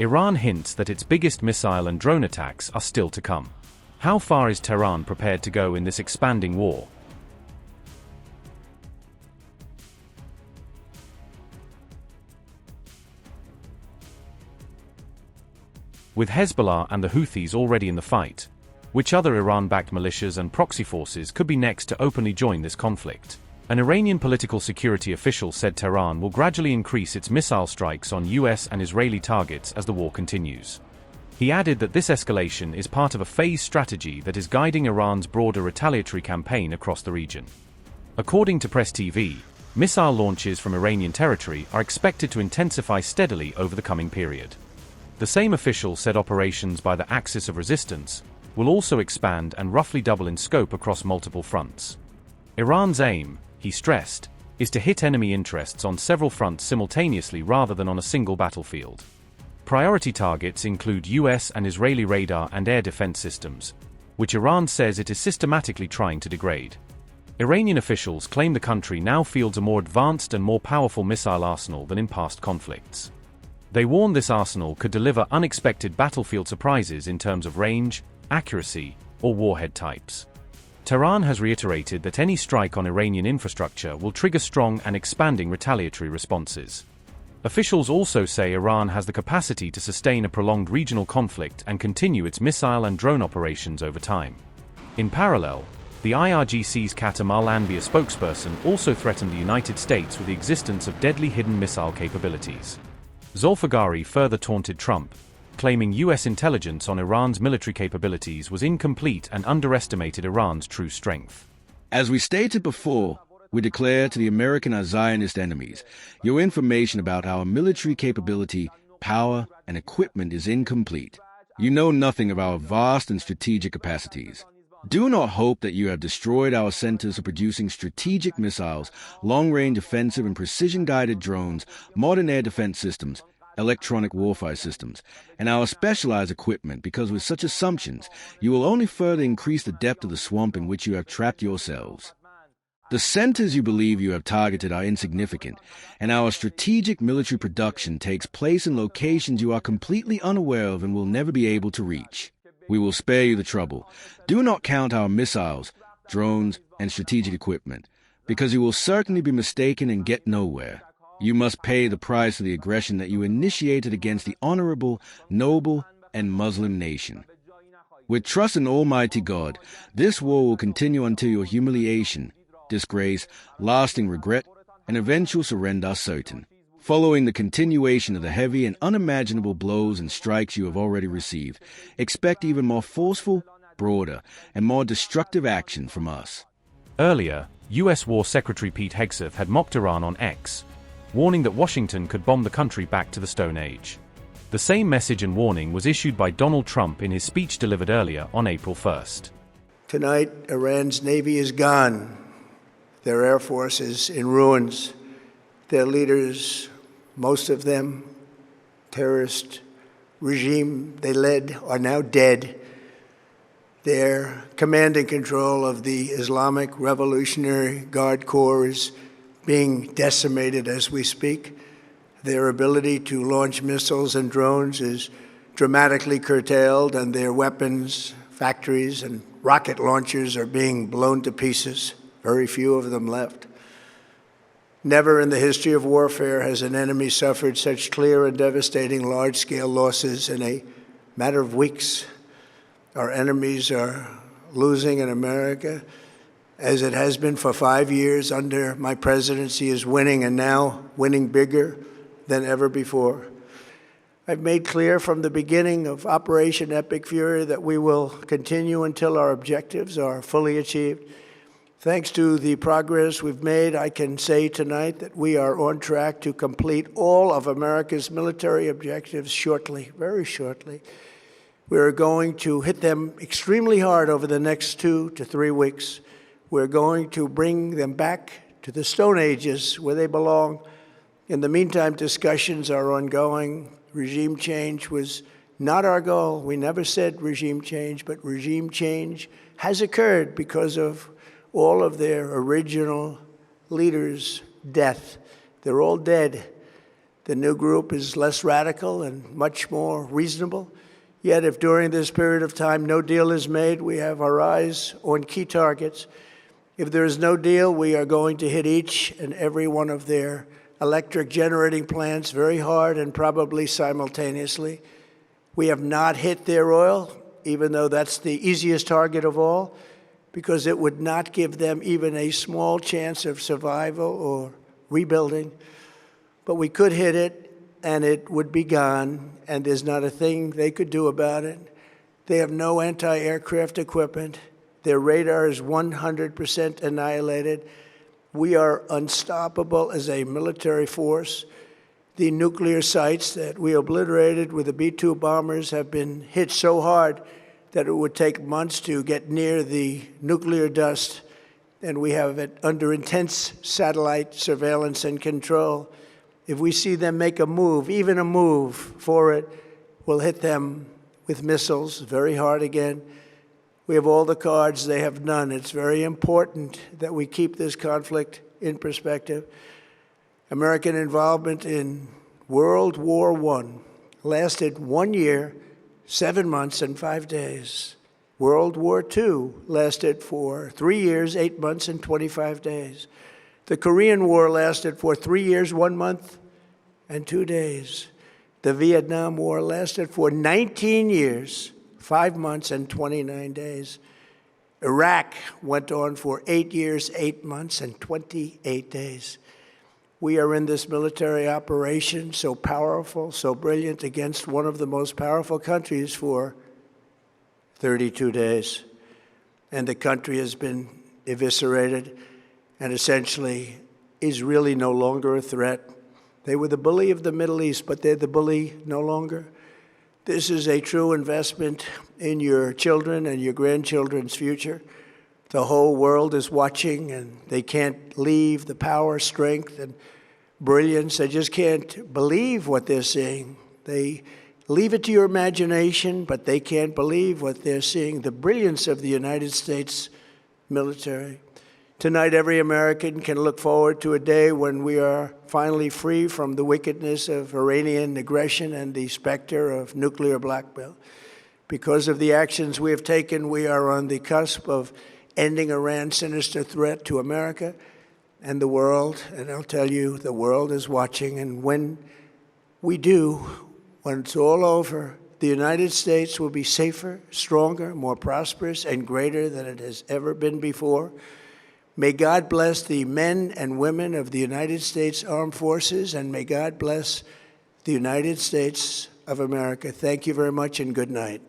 Iran hints that its biggest missile and drone attacks are still to come. How far is Tehran prepared to go in this expanding war? With Hezbollah and the Houthis already in the fight, which other Iran-backed militias and proxy forces could be next to openly join this conflict? An Iranian political security official said Tehran will gradually increase its missile strikes on US and Israeli targets as the war continues. He added that this escalation is part of a phased strategy that is guiding Iran's broader retaliatory campaign across the region. According to Press TV, missile launches from Iranian territory are expected to intensify steadily over the coming period. The same official said operations by the Axis of Resistance will also expand and roughly double in scope across multiple fronts. Iran's aim, he stressed, is to hit enemy interests on several fronts simultaneously rather than on a single battlefield. Priority targets include US and Israeli radar and air defense systems, which Iran says it is systematically trying to degrade. Iranian officials claim the country now fields a more advanced and more powerful missile arsenal than in past conflicts. They warn this arsenal could deliver unexpected battlefield surprises in terms of range, accuracy, or warhead types. Tehran has reiterated that any strike on Iranian infrastructure will trigger strong and expanding retaliatory responses. Officials also say Iran has the capacity to sustain a prolonged regional conflict and continue its missile and drone operations over time. In parallel, the IRGC's Khatam al-Anbiya spokesperson also threatened the United States with the existence of deadly hidden missile capabilities. Zolfaghari further taunted Trump, claiming US intelligence on Iran's military capabilities was incomplete and underestimated Iran's true strength. As we stated before, we declare to the American and Zionist enemies, your information about our military capability, power, and equipment is incomplete. You know nothing of our vast and strategic capacities. Do not hope that you have destroyed our centers for producing strategic missiles, long-range offensive and precision-guided drones, modern air defense systems, electronic warfare systems, and our specialized equipment, because with such assumptions, you will only further increase the depth of the swamp in which you have trapped yourselves. The centers you believe you have targeted are insignificant, and our strategic military production takes place in locations you are completely unaware of and will never be able to reach. We will spare you the trouble. Do not count our missiles, drones, and strategic equipment, because you will certainly be mistaken and get nowhere. You must pay the price for the aggression that you initiated against the honorable, noble, and Muslim nation. With trust in Almighty God, this war will continue until your humiliation, disgrace, lasting regret, and eventual surrender are certain. Following the continuation of the heavy and unimaginable blows and strikes you have already received, expect even more forceful, broader, and more destructive action from us. Earlier, US War Secretary Pete Hegseth had mocked Iran on X, warning that Washington could bomb the country back to the Stone Age. The same message and warning was issued by Donald Trump in his speech delivered earlier on April 1st. Tonight, Iran's Navy is gone. Their Air Force is in ruins. Their leaders, most of them, terrorist regime they led, are now dead. Their command and control of the Islamic Revolutionary Guard Corps is being decimated as we speak. Their ability to launch missiles and drones is dramatically curtailed, and their weapons, factories, and rocket launchers are being blown to pieces. Very few of them left. Never in the history of warfare has an enemy suffered such clear and devastating large-scale losses in a matter of weeks. Our enemies are losing in America, as it has been for 5 years under my presidency, is winning, and now winning bigger than ever before. I've made clear from the beginning of Operation Epic Fury that we will continue until our objectives are fully achieved. Thanks to the progress we've made, I can say tonight that we are on track to complete all of America's military objectives shortly, very shortly. We are going to hit them extremely hard over the next 2 to 3 weeks. We're going to bring them back to the Stone Ages where they belong. In the meantime, discussions are ongoing. Regime change was not our goal. We never said regime change, but regime change has occurred because of all of their original leaders' death. They're all dead. The new group is less radical and much more reasonable. Yet if during this period of time no deal is made, we have our eyes on key targets. If there is no deal, we are going to hit each and every one of their electric generating plants very hard and probably simultaneously. We have not hit their oil, even though that's the easiest target of all, because it would not give them even a small chance of survival or rebuilding. But we could hit it, and it would be gone, and there's not a thing they could do about it. They have no anti-aircraft equipment. Their radar is 100% annihilated. We are unstoppable as a military force. The nuclear sites that we obliterated with the B-2 bombers have been hit so hard that it would take months to get near the nuclear dust, and we have it under intense satellite surveillance and control. If we see them make a move, even a move for it, we'll hit them with missiles very hard again. We have all the cards, they have none. It's very important that we keep this conflict in perspective. American involvement in World War I lasted 1 year, 7 months, and 5 days. World War II lasted for 3 years, 8 months, and 25 days. The Korean War lasted for 3 years, 1 month, and 2 days. The Vietnam War lasted for 19 years, 5 months, and 29 days. Iraq went on for 8 years, 8 months, and 28 days. We are in this military operation, so powerful, so brilliant, against one of the most powerful countries for 32 days. And the country has been eviscerated and essentially is really no longer a threat. They were the bully of the Middle East, but they're the bully no longer. This is a true investment in your children and your grandchildren's future. The whole world is watching, and they can't leave the power, strength, and brilliance. They just can't believe what they're seeing. They leave it to your imagination, but they can't believe what they're seeing, the brilliance of the United States military. Tonight, every American can look forward to a day when we are finally free from the wickedness of Iranian aggression and the specter of nuclear blackmail. Because of the actions we have taken, we are on the cusp of ending Iran's sinister threat to America and the world. And I'll tell you, the world is watching. And when we do, when it's all over, the United States will be safer, stronger, more prosperous, and greater than it has ever been before. May God bless the men and women of the United States Armed Forces, and may God bless the United States of America. Thank you very much, and good night.